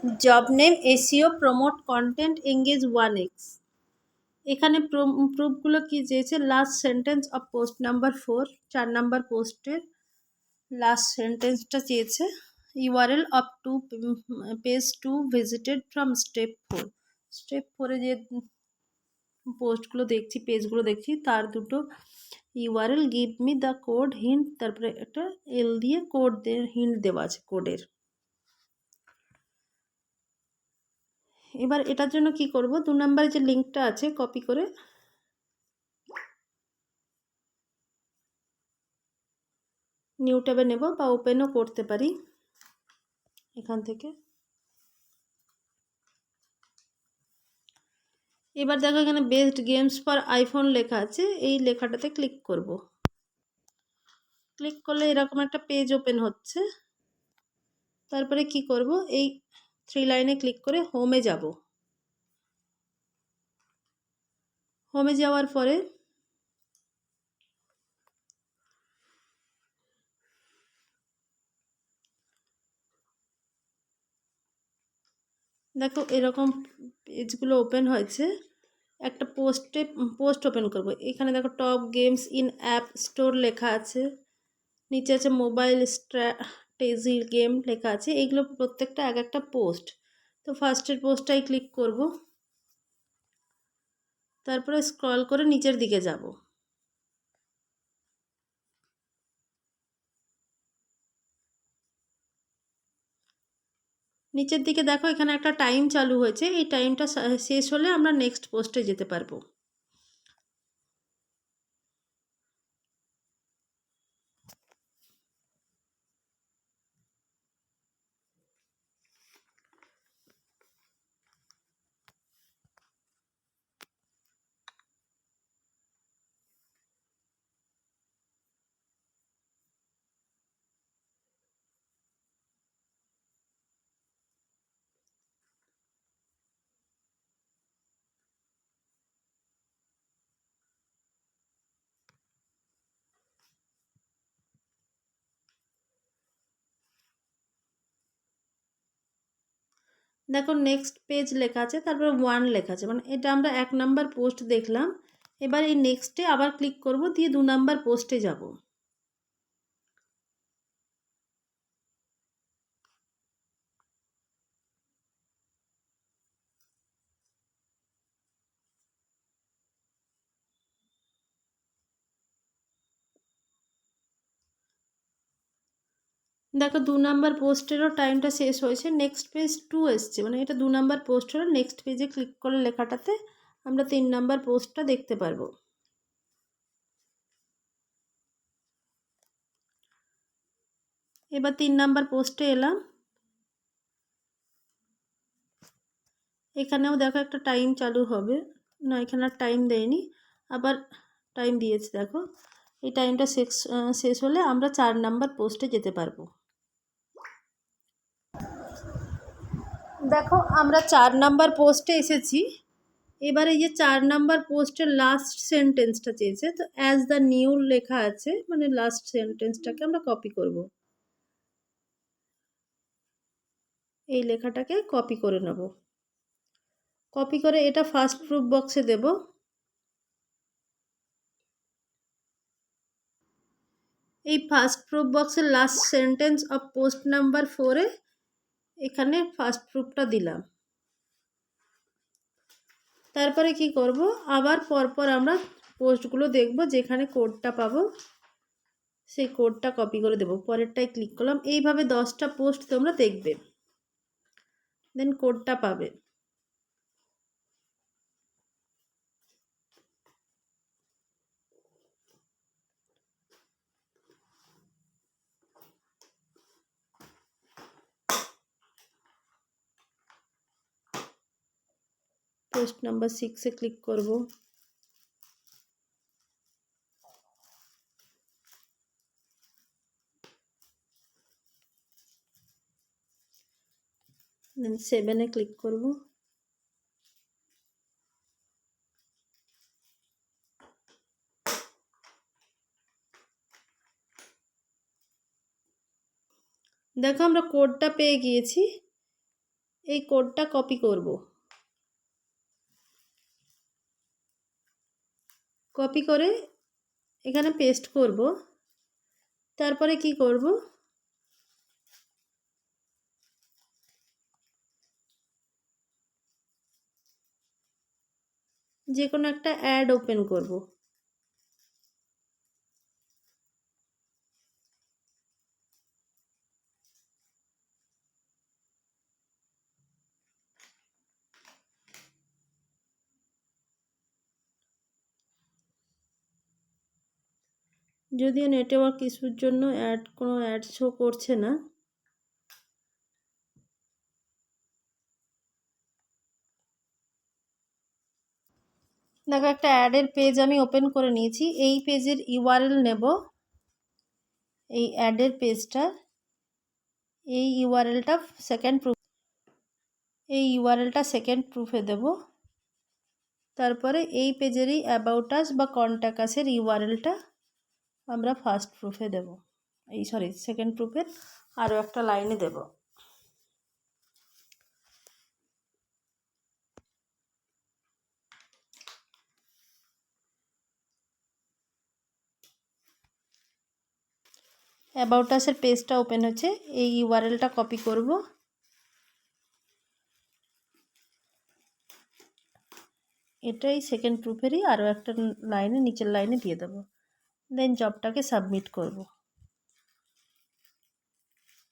Job name SEO promote content engage 1x। এখানে প্রুফগুলো কি চেয়েছে? Last sentence of post number 4, 4 number পোস্টের লাস্ট সেন্টেন্সটা চেয়েছে। URL of to page 2 visited from step 4। Step 4-এ যে পোস্টগুলো দেখছি, পেজগুলো দেখছি, তার দুটো URL, give me the code hint, তারপরে একটা এল দিয়ে কোড হিন্ট দেওয়া আছে কোডের। এবার এটার জন্য কি করব? 2 নম্বরে যে লিঙ্কটা আছে কপি করে নিউ ট্যাবে নেব, বা ওপেনও করতে পারি এখান থেকে। এবার দেখো এখানে বেস্ট গেমস ফর আইফোন লেখা আছে, এই লেখাটাতে ক্লিক করব। ক্লিক করলে এরকম একটা পেজ ওপেন হচ্ছে। তারপরে কি করব? এই 3 লাইনে ক্লিক করে হোমে যাব। হোমে যাওয়ার পরে দেখো এরকম পেজগুলো ওপেন হয়েছে। একটা পোস্ট ওপেন করব। এখানে দেখো top games in app store লেখা আছে, নিচে আছে মোবাইল স্ট্র্যাটেজি গেম লেখা আছে। এইগুলো প্রত্যেকটা এক একটা পোস্ট। তো ফার্স্টের পোস্টটাই ক্লিক করব, তারপরে স্ক্রল করে নিচের দিকে যাব। নিচের দিকে দেখো এখানে একটা টাইম চালু হয়েছে, এই টাইমটা শেষ হলে আমরা নেক্সট পোস্টে যেতে পারবো। দেখো নেক্সট পেজ লেখা আছে, তারপরে 1 লেখা আছে, মানে এটা আমরা 1 নাম্বার পোস্ট দেখলাম। এবার এই নেক্সটে আবার ক্লিক করব, দিয়ে 2 নাম্বার পোস্টে যাব। দেখো 2 নাম্বার পোস্টেরও টাইমটা শেষ হয়েছে, নেক্সট পেজ 2 এসছে, মানে এটা 2 নাম্বার পোস্ট হলো। নেক্সট পেজে ক্লিক করলে লেখাটাতে আমরা 3 নাম্বার পোস্টটা দেখতে পারবো। এবার 3 নাম্বার পোস্টে এলাম। এখানেও দেখো একটা টাইম চালু হবে, না এখানে আর টাইম দেয়নি, আবার টাইম দিয়েছে। দেখো এই টাইমটা শেষ হলে আমরা 4 নাম্বার পোস্টে যেতে পারবো। দেখো আমরা 4 নাম্বার পোস্টে এসেছি। এবার এই যে 4 নাম্বার পোস্টের লাস্ট সেন্টেন্সটা চেয়েছে, তো অ্যাজ দ্য নিউ লেখা আছে, মানে লাস্ট সেন্টেন্সটাকে আমরা কপি করব। এই লেখাটাকে কপি করে নেব। কপি করে এটা ফার্স্ট প্রুফ বক্সে দেব। এই ফার্স্ট প্রুফ বক্সের last sentence of post number 4-এ এখানে ফার্স্ট প্রুফটা দিলাম। তারপরে কি করব? আবার পরপর আমরা পোস্টগুলো দেখব, যেখানে কোডটা পাবো সেই কোডটা কপি করে দেব। পরেরটায় ক্লিক করলাম। এইভাবে 10টা পোস্ট তোমরা দেখবে, দেন কোডটা পাবে। পোস্ট নাম্বার 6-এ ক্লিক করব। দেন 7-এ ক্লিক করব। দেখো আমরা কোডটা পেয়ে গিয়েছি। এই কোডটা কপি করব। কপি করে এখানে পেস্ট করব। তারপরে কি করব, যে কোনো একটা অ্যাড ওপেন করব। যদিও নেটওয়ার্ক ইস্যুর জন্য কোনো অ্যাড শো করছে না। দেখো একটা অ্যাডের পেজ আমি ওপেন করে নিয়েছি। এই পেজের ইউআরএল নেব, এই অ্যাডের পেজটা, এই ইউআরএলটা সেকেন্ড প্রুফে দেব। তারপরে এই পেজেরই অ্যাবাউট আস বা কন্ট্যাক্ট আসের ইউআরএলটা আমরা ফার্স্ট প্রুফে দেব, সেকেন্ড প্রুফের আরও একটা লাইনে দেব। অ্যাবাউট আসের পেজটা ওপেন হচ্ছে, এই ইউআরএলটা কপি করব, এটাই সেকেন্ড প্রুফেরই আরও একটা লাইনে, নিচের লাইনে দিয়ে দেবো। দেন জবটাকে সাবমিট করব।